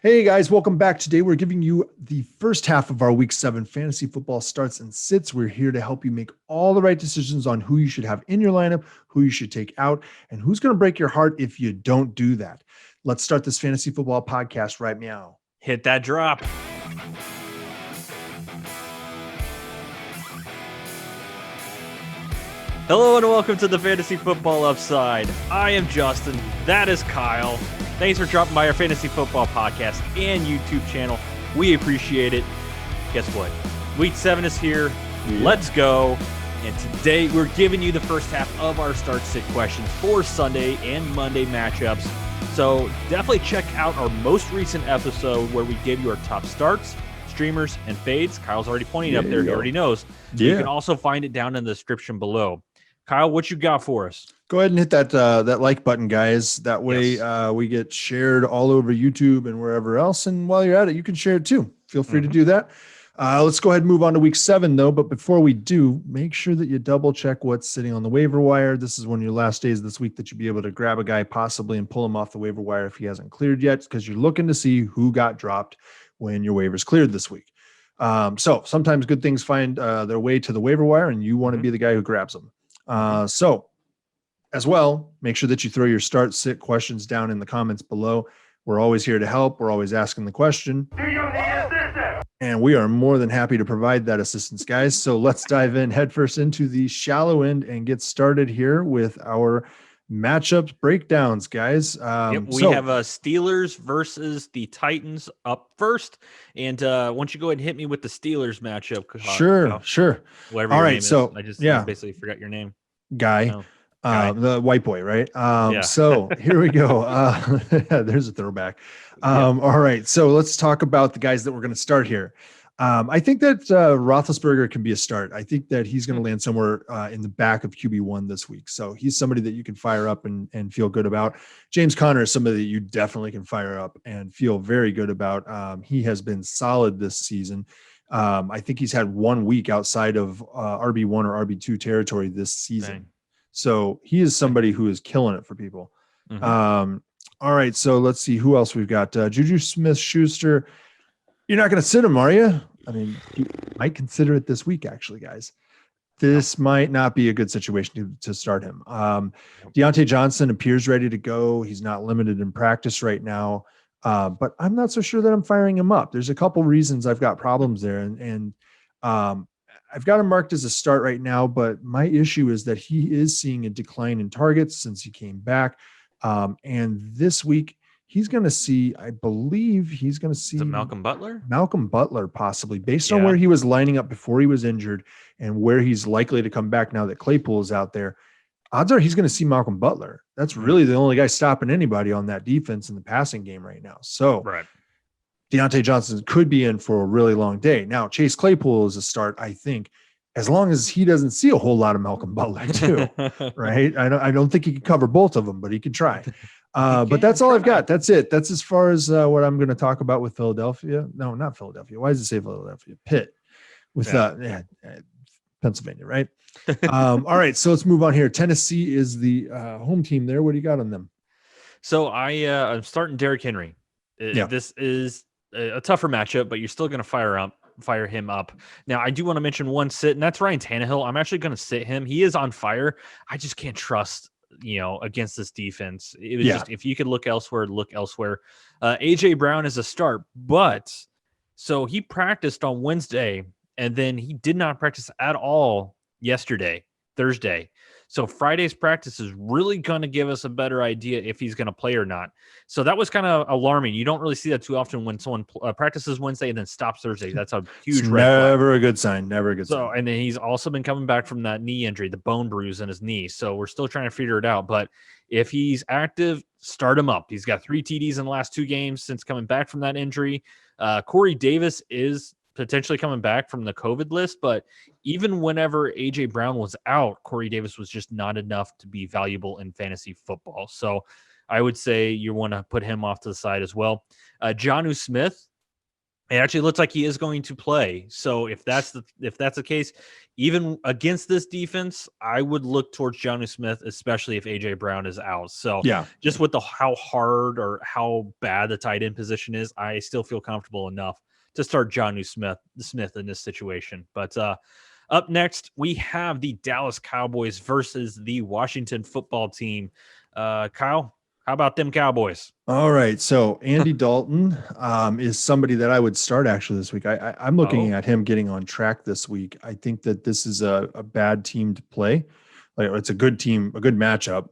Hey guys, welcome back. Today we're giving you the first half of our Week 7 fantasy football starts and sits. We're here to help you make all the right decisions on who you should have in your lineup, who you should take out, and who's going to break your heart if you don't do that. Let's start this fantasy football podcast right now. Hit that drop. Hello and welcome to the Fantasy Football Upside. I am Justin. That is Kyle. Thanks for dropping by our Fantasy Football podcast and YouTube channel. We appreciate it. Guess what? Week 7 is here. Let's go. And today we're giving you the first half of our start-sit questions for Sunday and Monday matchups. So definitely check out our most recent episode where we give you our top starts, streamers, and fades. Kyle's already pointing up there. He already knows. So you can also find it down in the description below. Kyle, what you got for us? Go ahead and hit that like button, guys. That way we get shared all over YouTube and wherever else. And while you're at it, you can share it too. Feel free to do that. Let's go ahead and move on to Week 7, though. But before we do, make sure that you double check what's sitting on the waiver wire. This is one of your last days this week that you'll be able to grab a guy possibly and pull him off the waiver wire if he hasn't cleared yet, because you're looking to see who got dropped when your waivers cleared this week. So sometimes good things find their way to the waiver wire, and you want to be the guy who grabs them. So as well, make sure that you throw your start sit questions down in the comments below. We're always here to help. We're always asking the question. Do you need assistance? And we are more than happy to provide that assistance, guys. So let's dive in headfirst into the shallow end and get started here with our matchups breakdowns, guys. We have Steelers versus the Titans up first. And why don't you go ahead and hit me with the Steelers matchup? Sure. Whatever all your right, name so is. I basically forgot your name. Guy. The white boy, right? So here we go. There's a throwback. All right. So let's talk about the guys that we're going to start here. I think that Roethlisberger can be a start. I think that he's going to land somewhere in the back of QB1 this week. So he's somebody that you can fire up and feel good about. James Conner is somebody that you definitely can fire up and feel very good about. He has been solid this season. I think he's had 1 week outside of RB1 or RB2 territory this season. Dang. So he is somebody who is killing it for people. All right. So let's see who else we've got. Juju Smith-Schuster. You're not going to sit him, are you? I mean, you might consider it this week, actually, guys. This might not be a good situation to start him. Deontay Johnson appears ready to go. He's not limited in practice right now, but I'm not so sure that I'm firing him up. There's a couple reasons I've got problems there, and I've got him marked as a start right now, but my issue is that he is seeing a decline in targets since he came back. And this week, he's going to see, I believe he's going to see Malcolm Butler? Malcolm Butler, possibly, based on where he was lining up before he was injured and where he's likely to come back now that Claypool is out there. Odds are he's going to see Malcolm Butler. That's really the only guy stopping anybody on that defense in the passing game right now. So Deontay Johnson could be in for a really long day. Now, Chase Claypool is a start, I think, as long as he doesn't see a whole lot of Malcolm Butler too, right? I don't think he can cover both of them, but he can try. But that's all I've got. That's it. That's as far as what I'm going to talk about with Philadelphia. No, not Philadelphia. Why does it say Philadelphia? Pitt with Pennsylvania, right? All right. So let's move on here. Tennessee is the home team there. What do you got on them? So I'm starting Derrick Henry. This is a tougher matchup, but you're still going to fire him up. Now, I do want to mention one sit, and that's Ryan Tannehill. I'm actually going to sit him. He is on fire. I just can't trust against this defense. It was just, if you could look elsewhere, look elsewhere. AJ Brown is a start, but so he practiced on Wednesday and then he did not practice at all yesterday, Thursday. So Friday's practice is really going to give us a better idea if he's going to play or not. So that was kind of alarming. You don't really see that too often when someone practices Wednesday and then stops Thursday. That's a huge red flag. Never a good sign. Never a good sign. So, and then he's also been coming back from that knee injury, the bone bruise in his knee. So we're still trying to figure it out. But if he's active, start him up. He's got 3 TDs in the last 2 games since coming back from that injury. Corey Davis is potentially coming back from the COVID list, but even whenever AJ Brown was out, Corey Davis was just not enough to be valuable in fantasy football. So I would say you want to put him off to the side as well. Jonnu Smith, It actually looks like he is going to play. So if that's the case, even against this defense, I would look towards Jonnu Smith, especially if AJ Brown is out. So just with how hard or how bad the tight end position is, I still feel comfortable enough to start Jonnu Smith in this situation. But up next, we have the Dallas Cowboys versus the Washington Football Team. Kyle, how about them Cowboys? All right. So Andy Dalton is somebody that I would start actually this week. I'm looking at him getting on track this week. I think that this is a bad team to play. Like, it's a good team, a good matchup,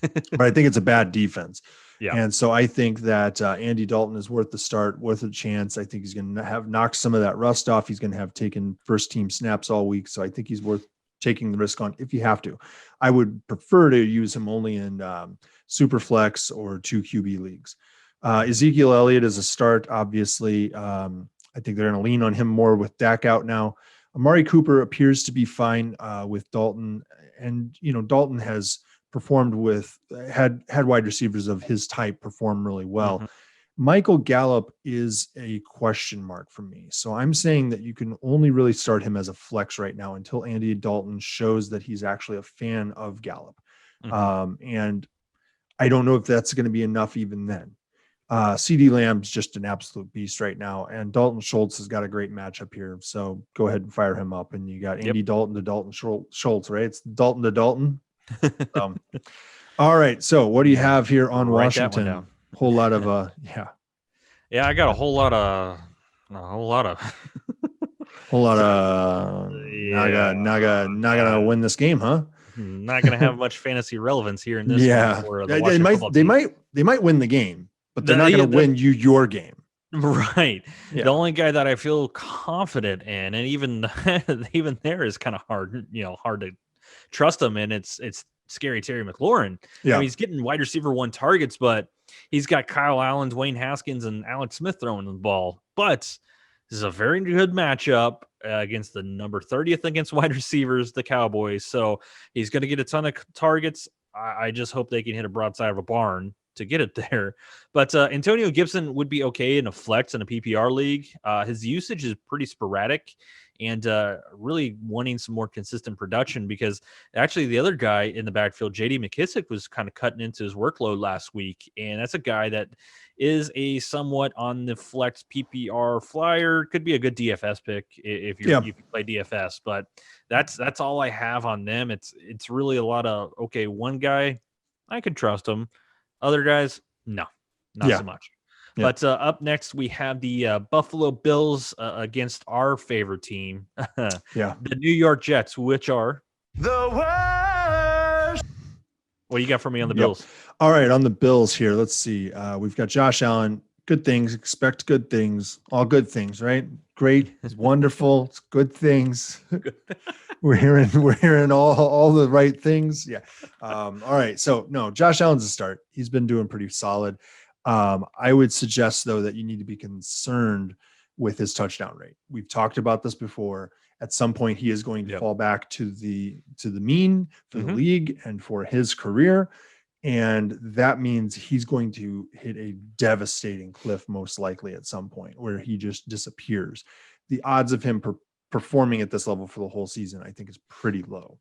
but I think it's a bad defense. Yeah. And so I think that Andy Dalton is worth the start, worth a chance. I think he's going to have knocked some of that rust off. He's going to have taken first team snaps all week. So I think he's worth taking the risk on if you have to. I would prefer to use him only in super flex or 2 QB leagues. Ezekiel Elliott is a start, obviously. I think they're going to lean on him more with Dak out now. Amari Cooper appears to be fine with Dalton. And, Dalton has performed had wide receivers of his type perform really well. Michael Gallup is a question mark for me. So I'm saying that you can only really start him as a flex right now until Andy Dalton shows that he's actually a fan of Gallup. And I don't know if that's going to be enough even then. CD Lamb's just an absolute beast right now. And Dalton Schultz has got a great matchup here. So go ahead and fire him up. And you got Andy Dalton to Dalton Schultz, right? It's Dalton to Dalton. All right. So what do you have here on Washington? Whole lot of I got a whole lot of not gonna win this game, huh? Not gonna have much fantasy relevance here in this one. They might win the game, but they're not gonna win you your game. Right. The only guy that I feel confident in, and even there is kind of hard to trust him, and it's scary Terry McLaurin. I mean, he's getting wide receiver 1 targets, but he's got Kyle Allen, Dwayne Haskins, and Alex Smith throwing the ball. But this is a very good matchup against the number 30th against wide receivers, the Cowboys. So he's going to get a ton of targets. I just hope they can hit a broadside of a barn to get it there. But Antonio Gibson would be okay in a flex in a PPR league. His usage is pretty sporadic, and really wanting some more consistent production, because actually the other guy in the backfield, J.D. McKissick, was kind of cutting into his workload last week. And that's a guy that is a somewhat on the flex PPR flyer. Could be a good DFS pick if you play DFS, but that's all I have on them. It's really a lot of, one guy, I could trust him. Other guys, no, not so much. But up next, we have the Buffalo Bills against our favorite team, the New York Jets, which are the worst. What do you got for me on the Bills? All right, on the Bills here, let's see. We've got Josh Allen. Good things. Expect good things. All good things, right? Great. It's wonderful. It's good things. We're hearing all the right things. Yeah. All right. So no, Josh Allen's a start. He's been doing pretty solid. I would suggest, though, that you need to be concerned with his touchdown rate. We've talked about this before. At some point, he is going to fall back to the mean for the league and for his career. And that means he's going to hit a devastating cliff, most likely at some point, where he just disappears. The odds of him performing at this level for the whole season, I think, is pretty low.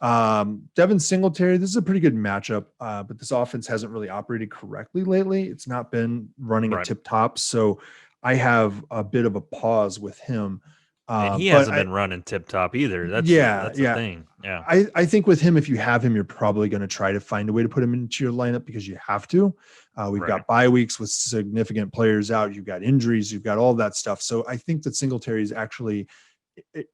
Devin Singletary, this is a pretty good matchup, but this offense hasn't really operated correctly lately. It's not been running at tip top. So I have a bit of a pause with him. And he hasn't been running tip top either. That's the thing. Yeah. I think with him, if you have him, you're probably going to try to find a way to put him into your lineup because you have to. We've got bye weeks with significant players out. You've got injuries. You've got all that stuff. So I think that Singletary is actually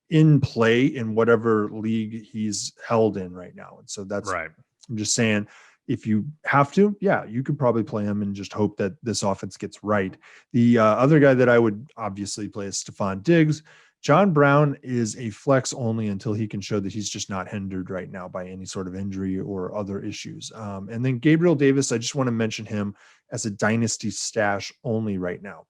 in play in whatever league he's held in right now. And so that's right. I'm just saying, if you have to, you could probably play him and just hope that this offense gets right. The other guy that I would obviously play is Stephon Diggs. John Brown is a flex only until he can show that he's just not hindered right now by any sort of injury or other issues. And then Gabriel Davis, I just want to mention him as a dynasty stash only right now.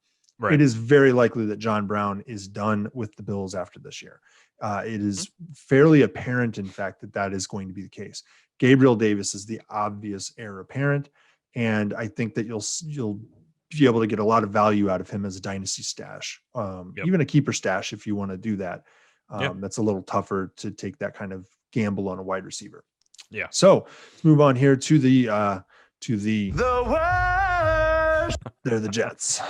It is very likely that John Brown is done with the Bills after this year. It is fairly apparent, in fact, that is going to be the case. Gabriel Davis is the obvious heir apparent, and I think that you'll be able to get a lot of value out of him as a dynasty stash, even a keeper stash if you want to do that. That's a little tougher to take that kind of gamble on a wide receiver. Yeah. So let's move on here to the worst. They're the Jets.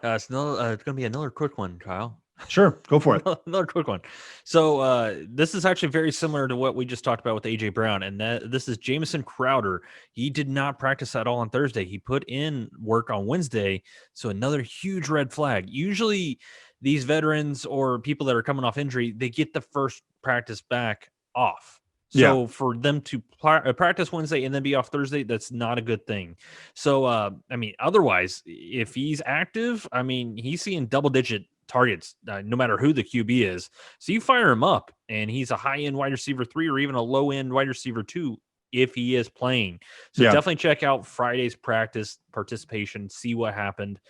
It's going to be another quick one, Kyle. Sure, go for it. Another quick one. So this is actually very similar to what we just talked about with AJ Brown, and this is Jamison Crowder. He did not practice at all on Thursday. He put in work on Wednesday, so another huge red flag. Usually these veterans or people that are coming off injury, they get the first practice back off. So for them to practice Wednesday and then be off Thursday, that's not a good thing. So, I mean, otherwise, if he's active, I mean, he's seeing double-digit targets no matter who the QB is. So you fire him up, and he's a high-end wide receiver 3 or even a low-end wide receiver 2 if he is playing. So definitely check out Friday's practice participation, see what happened.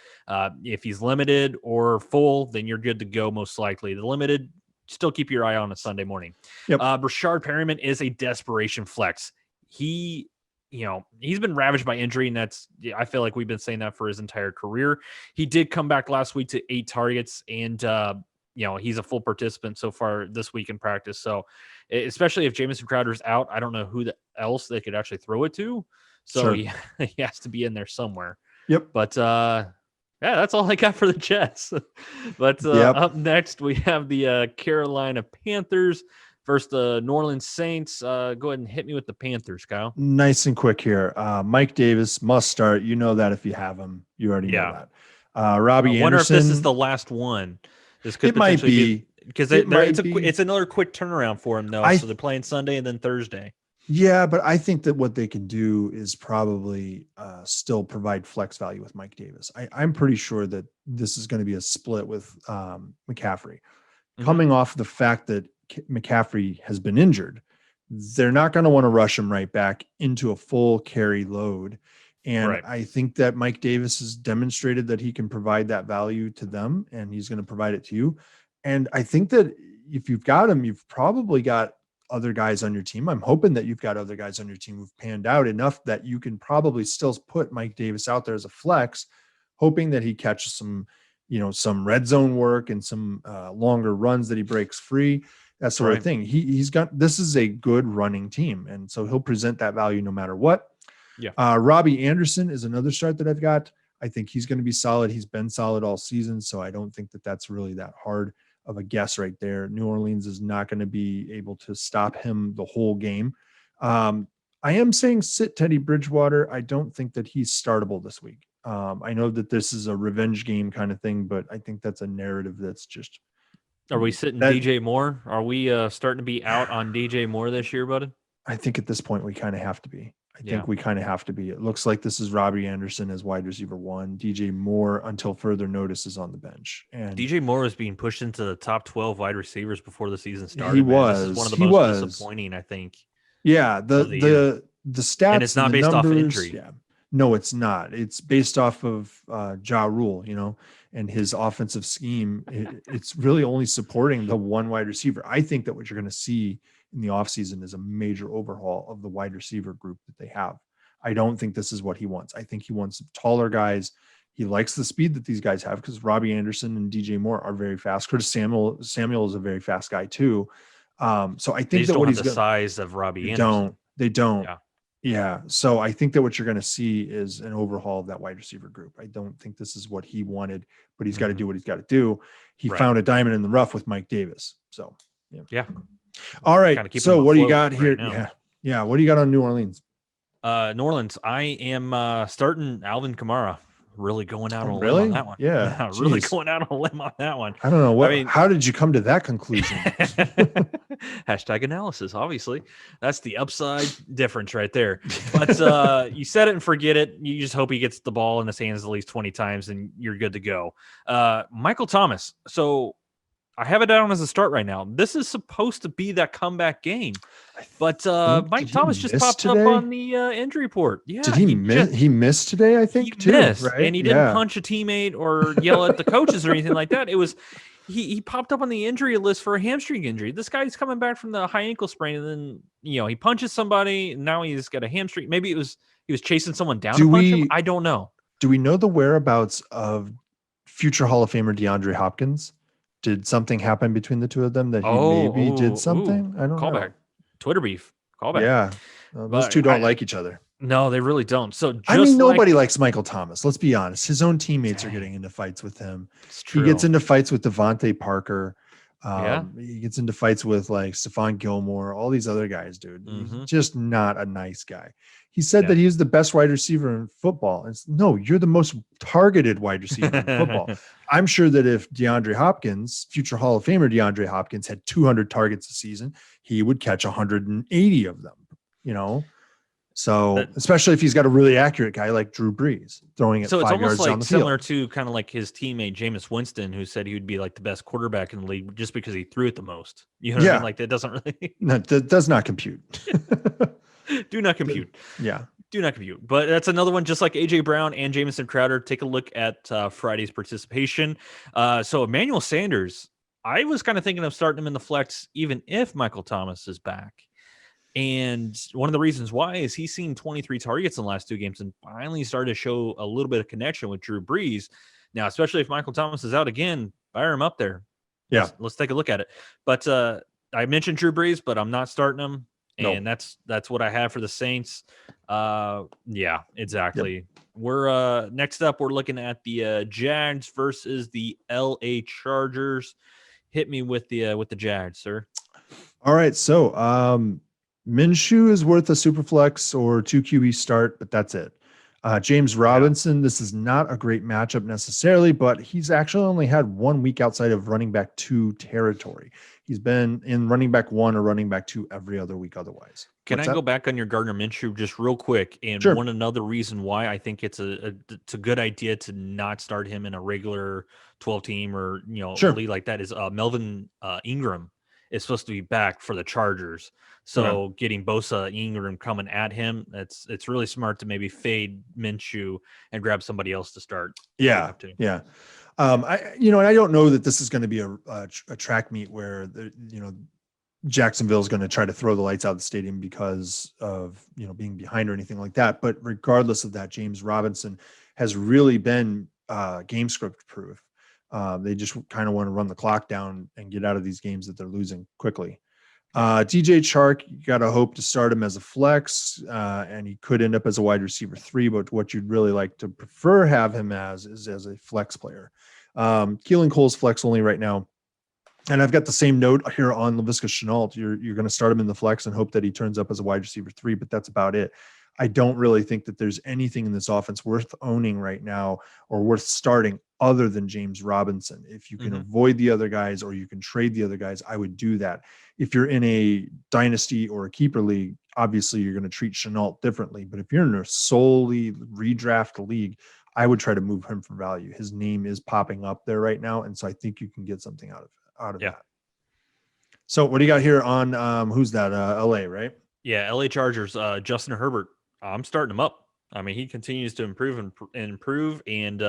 If he's limited or full, then you're good to go most likely. The limited, still keep your eye on a Sunday morning. Rashard Perryman is a desperation flex. He's been ravaged by injury, and I feel like we've been saying that for his entire career. He did come back last week to 8 targets, and he's a full participant so far this week in practice. So especially if Jamison Crowder's out, I don't know who else they could actually throw it to. So he has to be in there somewhere. But that's all I got for the Jets. But up next, we have the Carolina Panthers versus the New Orleans Saints. Go ahead and hit me with the Panthers, Kyle. Nice and quick here. Mike Davis must start. You know that if you have him. You already know that. Robbie Anderson. I wonder if this is the last one. This could might be. Because it's another quick turnaround for him, though. So they're playing Sunday and then Thursday. Yeah, but I think that what they can do is probably still provide flex value with Mike Davis. I'm pretty sure that this is going to be a split with McCaffrey. Coming off the fact that McCaffrey has been injured, they're not going to want to rush him right back into a full carry load. And I think that Mike Davis has demonstrated that he can provide that value to them, and he's going to provide it to you. And I think that if you've got him, you've probably got other guys on your team. I'm hoping that you've got other guys on your team who've panned out enough that you can probably still put Mike Davis out there as a flex, hoping that he catches some red zone work and some longer runs that he breaks free, that sort of thing. This is a good running team. And so he'll present that value no matter what. Robbie Anderson is another start that I've got. I think he's going to be solid. He's been solid all season. So I don't think that that's really that hard of a guess right there. New Orleans is not going to be able to stop him the whole game. I am saying sit Teddy Bridgewater. I don't think that he's startable this week. I know that this is a revenge game kind of thing, but I think that's a narrative that's just. Are we sitting DJ Moore? Are we starting to be out on DJ Moore this year, buddy? I think at this point we kind of have to be. It looks like this is Robbie Anderson as wide receiver 1. DJ Moore, until further notice, is on the bench. And DJ Moore was being pushed into the top 12 wide receivers before the season started. He was. This is one of the most disappointing, I think. Yeah, the stats, and it's not based off injury. Yeah, no, it's not. It's based off of Ja Rule, and his offensive scheme. It's really only supporting the one wide receiver. I think that what you're going to see in the offseason is a major overhaul of the wide receiver group that they have. I don't think this is what he wants. I think he wants taller guys. He likes the speed that these guys have because Robbie Anderson and DJ Moore are very fast. Curtis Samuel is a very fast guy too. So I think that what he's the size of Robbie Anderson. They don't. Yeah. So I think that what you're going to see is an overhaul of that wide receiver group. I don't think this is what he wanted, but he's got to do what he's got to do. He found a diamond in the rough with Mike Davis. So yeah. All right. So what do you got here? Yeah. What do you got on New Orleans? New Orleans. I am starting Alvin Kamara. Really going out on a limb on that one. Yeah. Really going out on a limb on that one. I don't know. How did you come to that conclusion? Hashtag analysis, obviously. That's the upside difference right there. But you set it and forget it. You just hope he gets the ball in his hands at least 20 times and you're good to go. Michael Thomas. So I have it down as a start right now. This is supposed to be that comeback game, but Mike Thomas just popped up on the injury report. Yeah, did he miss? He missed today, I think. He missed, right? And he didn't punch a teammate or yell at the coaches or anything like that. It was he popped up on the injury list for a hamstring injury. This guy's coming back from the high ankle sprain, and then he punches somebody, and now he's got a hamstring. Maybe he was chasing someone down to punch him. I don't know. Do we know the whereabouts of future Hall of Famer DeAndre Hopkins? Did something happen between the two of them that he maybe did something? I don't know. Callback. Twitter beef. Callback. Yeah. Those two don't like each other. No, they really don't. So nobody likes Michael Thomas. Let's be honest. His own teammates are getting into fights with him. He gets into fights with Devontae Parker. He gets into fights with like Stephon Gilmore, all these other guys, dude. He's just not a nice guy. He said that he's the best wide receiver in football. No, you're the most targeted wide receiver in football. I'm sure that if DeAndre Hopkins, future Hall of Famer DeAndre Hopkins, had 200 targets a season, he would catch 180 of them, you know? So especially if he's got a really accurate guy like Drew Brees throwing it 5 yards down the field. So it's almost like similar to kind of like his teammate Jameis Winston, who said he would be like the best quarterback in the league just because he threw it the most. You know what I mean? Like that doesn't really no, that does not compute. Do not compute. Yeah. Do not compute. But that's another one, just like AJ Brown and Jamison Crowder. Take a look at Friday's participation. So Emmanuel Sanders, I was kind of thinking of starting him in the flex, even if Michael Thomas is back. And one of the reasons why is he's seen 23 targets in the last 2 games and finally started to show a little bit of connection with Drew Brees. Now, especially if Michael Thomas is out again, fire him up there. Yeah. Let's take a look at it. But I mentioned Drew Brees, but I'm not starting him. And that's what I have for the Saints. Yeah, exactly. Yep. We're next up, we're looking at the Jags versus the LA Chargers. Hit me with the Jags, sir. All right. So Minshew is worth a super flex or 2 QB start, but that's it. James Robinson, this is not a great matchup necessarily, but he's actually only had 1 week outside of running back 2 territory. He's been in running back 1 or running back 2 every other week otherwise. Can I go back on your Gardner Minshew just real quick? And one another reason why I think it's a good idea to not start him in a regular 12 team or, league like that is Melvin Ingram is supposed to be back for the Chargers. So getting Bosa, Ingram coming at him, it's really smart to maybe fade Minshew and grab somebody else to start. Yeah. I don't know that this is going to be a track meet where Jacksonville is going to try to throw the lights out of the stadium because of being behind or anything like that. But regardless of that, James Robinson has really been game script proof. They just kind of want to run the clock down and get out of these games that they're losing quickly. DJ Chark, you got to hope to start him as a flex, and he could end up as a wide receiver 3, but what you'd really like to prefer have him as is as a flex player. Keelan Cole's flex only right now. And I've got the same note here on Laviska Shenault. You're going to start him in the flex and hope that he turns up as a wide receiver 3, but that's about it. I don't really think that there's anything in this offense worth owning right now or worth starting other than James Robinson. If you can avoid the other guys or you can trade the other guys, I would do that. If you're in a dynasty or a keeper league, obviously you're going to treat Shenault differently. But if you're in a solely redraft league, I would try to move him for value. His name is popping up there right now. And so I think you can get something out of that. So what do you got here on who's that? LA, right? Yeah, LA Chargers, Justin Herbert. I'm starting him up. I mean, he continues to improve and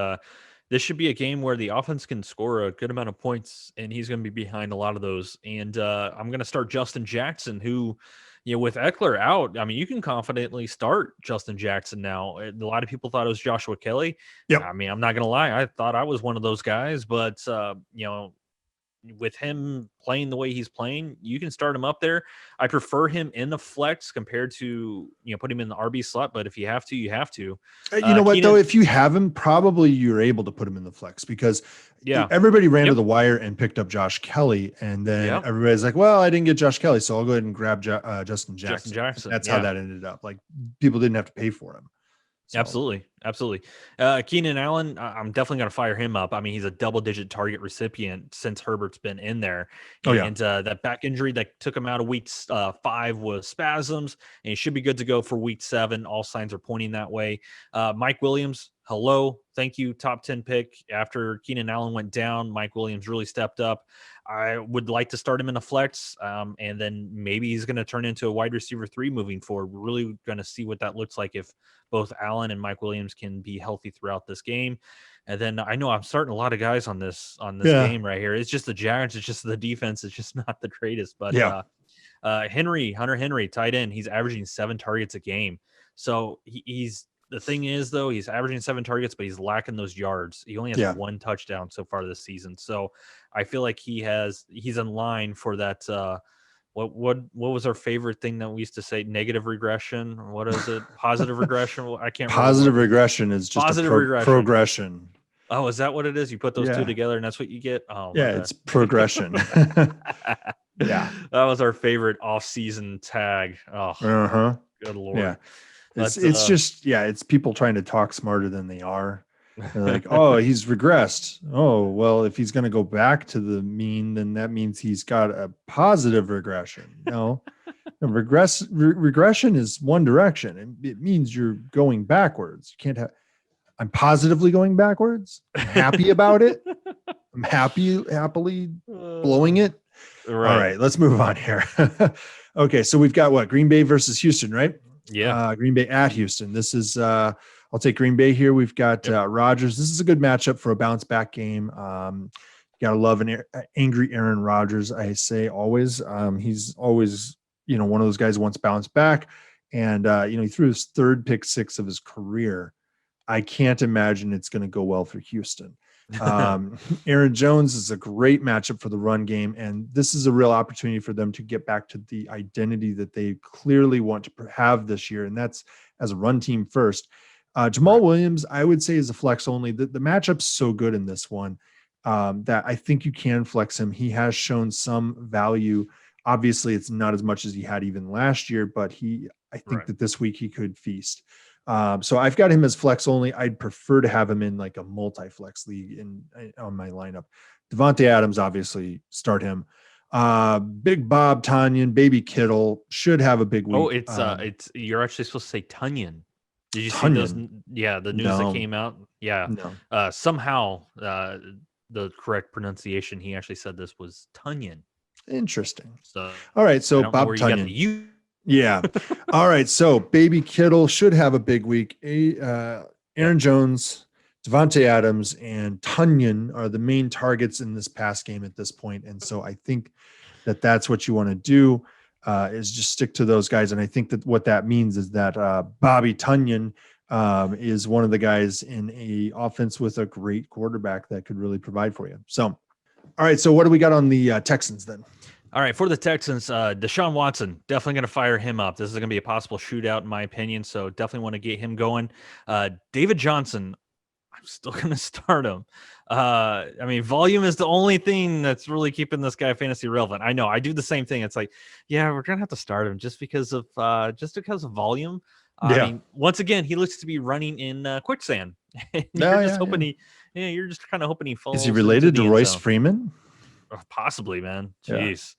this should be a game where the offense can score a good amount of points, and he's going to be behind a lot of those. And I'm going to start Justin Jackson, who, with Eckler out, I mean, you can confidently start Justin Jackson now. A lot of people thought it was Joshua Kelly. Yep. I mean, I'm not going to lie. I thought I was one of those guys, but, with him playing the way he's playing, you can start him up there. I prefer him in the flex compared to, put him in the RB slot, but if you have to, you have to. You know what, though? If you have him, probably you're able to put him in the flex because everybody ran to the wire and picked up Josh Kelly. And then everybody's like, well, I didn't get Josh Kelly, so I'll go ahead and grab Justin Jackson. That's how that ended up. Like, people didn't have to pay for him. So. Absolutely. Keenan Allen, I'm definitely going to fire him up. I mean, he's a double-digit target recipient since Herbert's been in there. And that back injury that took him out of week 5 was spasms, and he should be good to go for week 7. All signs are pointing that way. Mike Williams, hello. Thank you. Top 10 pick. After Keenan Allen went down, Mike Williams really stepped up. I would like to start him in a flex, and then maybe he's going to turn into a wide receiver 3 moving forward. We're really going to see what that looks like if both Allen and Mike Williams can be healthy throughout this game. And then I know I'm starting a lot of guys on this game right here. It's just the Jaguars. It's just the defense. It's just not the greatest. But Hunter Henry, tight end, he's averaging 7 targets a game. So he's The thing is, though, he's averaging 7 targets, but he's lacking those yards. He only has 1 touchdown so far this season. So I feel like he's in line for that. What was our favorite thing that we used to say? Negative regression. What is it? Positive regression. I can't remember. Positive regression is just positive progression. Oh, is that what it is? You put those two together and that's what you get? Oh, yeah, it's progression. Yeah. That was our favorite off-season tag. Oh, good Lord. Yeah. It's just, it's people trying to talk smarter than they are. They're like, oh, he's regressed. Oh, well, if he's going to go back to the mean, then that means he's got a positive regression. No, regression is one direction. And it means you're going backwards. You can't have, I'm positively going backwards. I'm happy about it. I'm happily blowing it. Right. All right, let's move on here. Okay, so we've got what? Green Bay versus Houston, right? Yeah. Green Bay at Houston. This is I'll take Green Bay here. We've got Rodgers. This is a good matchup for a bounce back game. You gotta love an angry Aaron Rodgers. I say always. He's always, one of those guys who wants to bounce back. And he threw his 3rd pick 6 of his career. I can't imagine it's going to go well for Houston. Aaron Jones is a great matchup for the run game, and this is a real opportunity for them to get back to the identity that they clearly want to have this year, and that's as a run team first. Jamal Williams, I would say, is a flex only. The matchup's so good in this one that I think you can flex him. He has shown some value. Obviously, it's not as much as he had even last year, but I think that this week he could feast. So I've got him as flex only. I'd prefer to have him in like a multi-flex league on my lineup. Devontae Adams, obviously, start him. Big Bob Tonyan, Baby Kittle should have a big week. Oh, it's you're actually supposed to say Tunyon. Did you see those? Yeah, the news that came out. Yeah, no. Somehow the correct pronunciation, he actually said this was Tunyon. Interesting. So all right, so Bob Tonyan. Yeah. All right. So Baby Kittle should have a big week. Aaron Jones, Devontae Adams, and Tunyon are the main targets in this pass game at this point. And so I think that that's what you want to do is just stick to those guys. And I think that what that means is that Bobby Tunyon is one of the guys in a offense with a great quarterback that could really provide for you. So, all right. So what do we got on the Texans then? All right, for the Texans, Deshaun Watson, definitely going to fire him up. This is going to be a possible shootout, in my opinion, so definitely want to get him going. David Johnson, I'm still going to start him. Volume is the only thing that's really keeping this guy fantasy relevant. I know, I do the same thing. It's like, we're going to have to start him just because of volume. I mean, once again, he looks to be running in quicksand. You're just kind of hoping he falls. Is he related to Royce Freeman? Possibly, man. Jeez.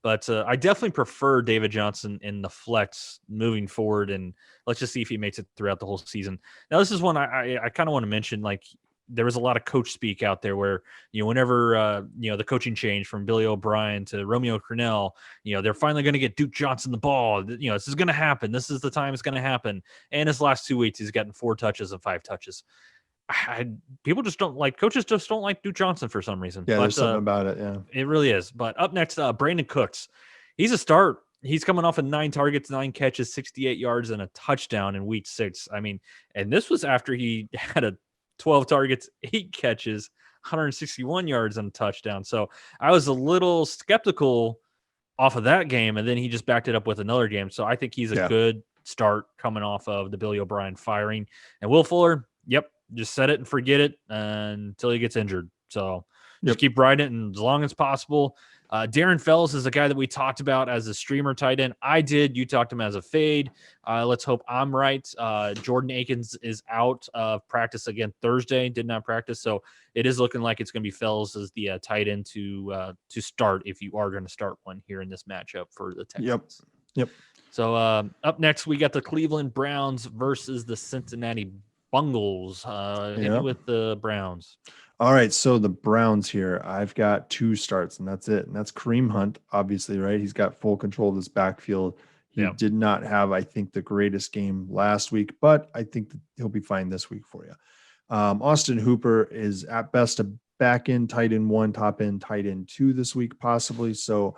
But I definitely prefer David Johnson in the flex moving forward, and let's just see if he makes it throughout the whole season. Now, this is one I kind of want to mention. Like, there was a lot of coach speak out there where, whenever, the coaching changed from Billy O'Brien to Romeo Crennel, they're finally going to get Duke Johnson the ball. This is going to happen. This is the time it's going to happen. And his last 2 weeks, he's gotten 4 touches and 5 touches. Coaches just don't like Duke Johnson for some reason. Yeah, there's something about it. Yeah, it really is. But up next, Brandon Cooks. He's a start. He's coming off of 9 targets, 9 catches, 68 yards, and a touchdown in week 6. I mean, and this was after he had 12 targets, 8 catches, 161 yards, and a touchdown. So I was a little skeptical off of that game, and then he just backed it up with another game. So I think he's a good start coming off of the Billy O'Brien firing. And Will Fuller, just set it and forget it until he gets injured. So just keep riding it and as long as possible. Darren Fells is a guy that we talked about as a streamer tight end. I did. You talked him as a fade. Let's hope I'm right. Jordan Akins is out of practice again Thursday. Did not practice. So it is looking like it's going to be Fells as the tight end to start if you are going to start one here in this matchup for the Texans. Yep. So up next, we got the Cleveland Browns versus the Cincinnati Bengals. With the Browns. All right, so the Browns here, I've got 2 starts, and that's it. And that's Kareem Hunt, obviously, right? He's got full control of this backfield. He did not have, I think, the greatest game last week, but I think that he'll be fine this week for you. Austin Hooper is at best a back end tight end 1, top end tight end 2 this week, possibly. So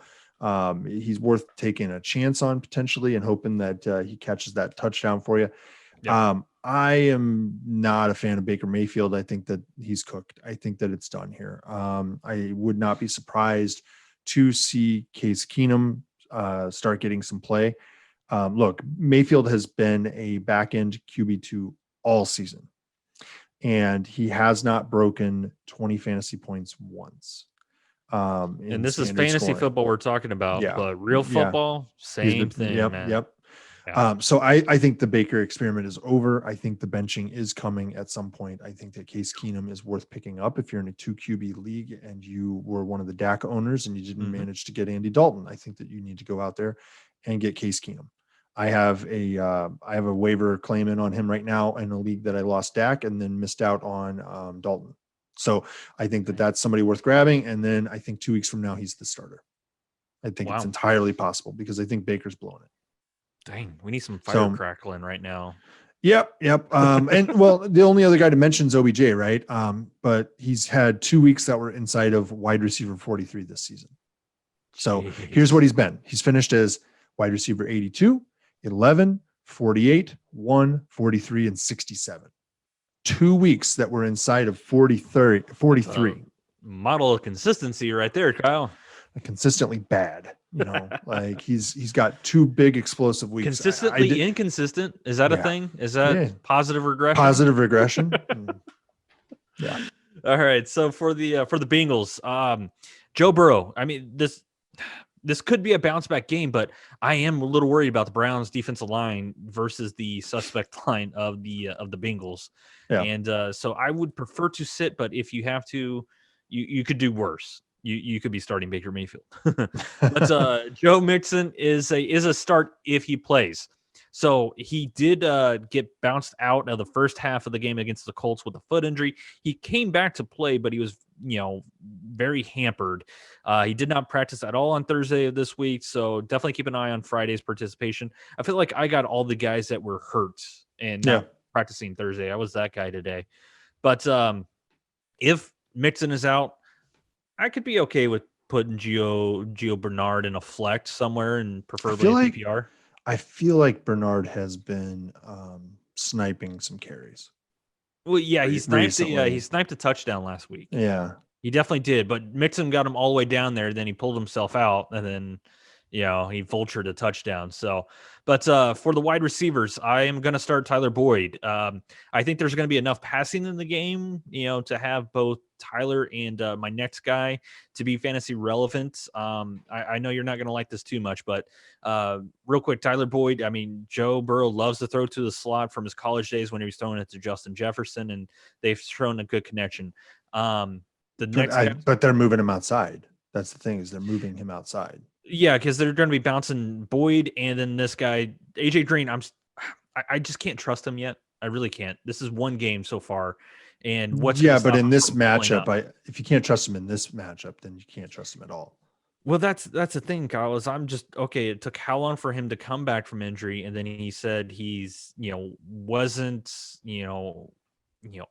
he's worth taking a chance on potentially and hoping that he catches that touchdown for you. I am not a fan of Baker Mayfield. I think that he's cooked. I think that it's done here. I would not be surprised to see Case Keenum start getting some play. Look, Mayfield has been a back-end QB2 all season, and he has not broken 20 fantasy points once. And this is fantasy football we're talking about, but real football, same thing, man. Yep. Yeah. So I think the Baker experiment is over. I think the benching is coming at some point. I think that Case Keenum is worth picking up if you're in a 2 QB league and you were one of the DAC owners and you didn't manage to get Andy Dalton. I think that you need to go out there and get Case Keenum. I have a waiver claim in on him right now in a league that I lost Dak and then missed out on Dalton. So I think that that's somebody worth grabbing. And then I think 2 weeks from now, he's the starter. I think it's entirely possible because I think Baker's blowing it. Dang, we need some fire crackling right now. Yep. And well, the only other guy to mention is OBJ, right? But he's had 2 weeks that were inside of wide receiver 43 this season. So here's what he's been. He's finished as wide receiver 82, 11, 48, 1, 43, and 67. 2 weeks that were inside of 43. Model of consistency right there, Kyle. Consistently bad, like he's got 2 big explosive weeks. Consistently inconsistent. Is that a thing? Is that positive regression? Positive regression. Yeah. All right. So for the Bengals, Joe Burrow. I mean, this could be a bounce back game, but I am a little worried about the Browns defensive line versus the suspect line of the Bengals. Yeah. And so I would prefer to sit, but if you have to, you could do worse. You could be starting Baker Mayfield. But Joe Mixon is a start if he plays. So he did get bounced out of the first half of the game against the Colts with a foot injury. He came back to play, but he was very hampered. He did not practice at all on Thursday of this week, so definitely keep an eye on Friday's participation. I feel like I got all the guys that were hurt and not practicing Thursday. I was that guy today. But if Mixon is out, I could be okay with putting Gio Bernard in a flex somewhere and preferably a PPR. I feel like Bernard has been sniping some carries. Well, yeah, he sniped a touchdown last week. Yeah. He definitely did, but Mixon got him all the way down there, then he pulled himself out, and then he vultured a touchdown. So, but for the wide receivers, I am going to start Tyler Boyd. I think there's going to be enough passing in the game, to have both Tyler and my next guy to be fantasy relevant. I know you're not going to like this too much, but real quick, Tyler Boyd. I mean, Joe Burrow loves to throw to the slot from his college days when he was throwing it to Justin Jefferson, and they've shown a good connection. But they're moving him outside. That's the thing, is they're moving him outside. Yeah, because they're going to be bouncing Boyd and then this guy, AJ Green. I just can't trust him yet. I really can't. This is one game so far. And but in this matchup, if you can't trust him in this matchup, then you can't trust him at all. Well, that's the thing, Kyle, is I'm just okay. It took how long for him to come back from injury, and then he said he's wasn't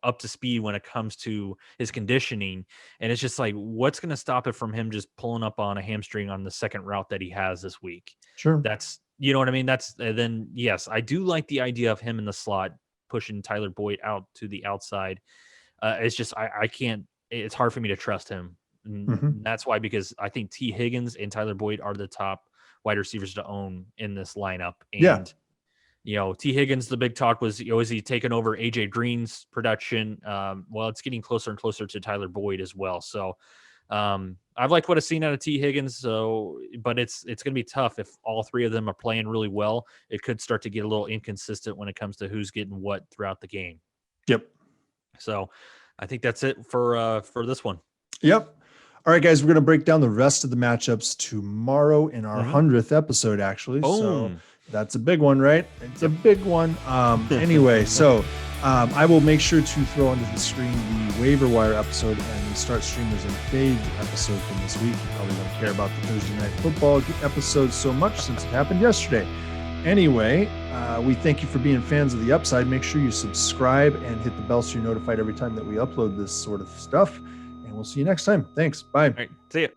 up to speed when it comes to his conditioning, and it's just like, what's going to stop it from him just pulling up on a hamstring on the second route that he has this week? Sure, that's what I mean. That's then yes, I do like the idea of him in the slot pushing Tyler Boyd out to the outside. It's just I can't. It's hard for me to trust him. And that's why, because I think T. Higgins and Tyler Boyd are the top wide receivers to own in this lineup. And T. Higgins, the big talk was, is he taking over AJ Green's production? Well, it's getting closer and closer to Tyler Boyd as well. So I've liked what I've seen out of T. Higgins. So, but it's going to be tough if all three of them are playing really well. It could start to get a little inconsistent when it comes to who's getting what throughout the game. Yep. So I think that's it for this one. Yep. All right, guys, we're going to break down the rest of the matchups tomorrow in our 100th episode, actually. Boom. So that's a big one, right? It's a big one. Anyway, so I will make sure to throw onto the screen the waiver wire episode and the Start Streamers and Fade episode from this week. You probably don't care about the Thursday Night Football episode so much since it happened yesterday. Anyway, we thank you for being fans of the Upside. Make sure you subscribe and hit the bell so you're notified every time that we upload this sort of stuff. And we'll see you next time. Thanks. Bye. All right. See ya.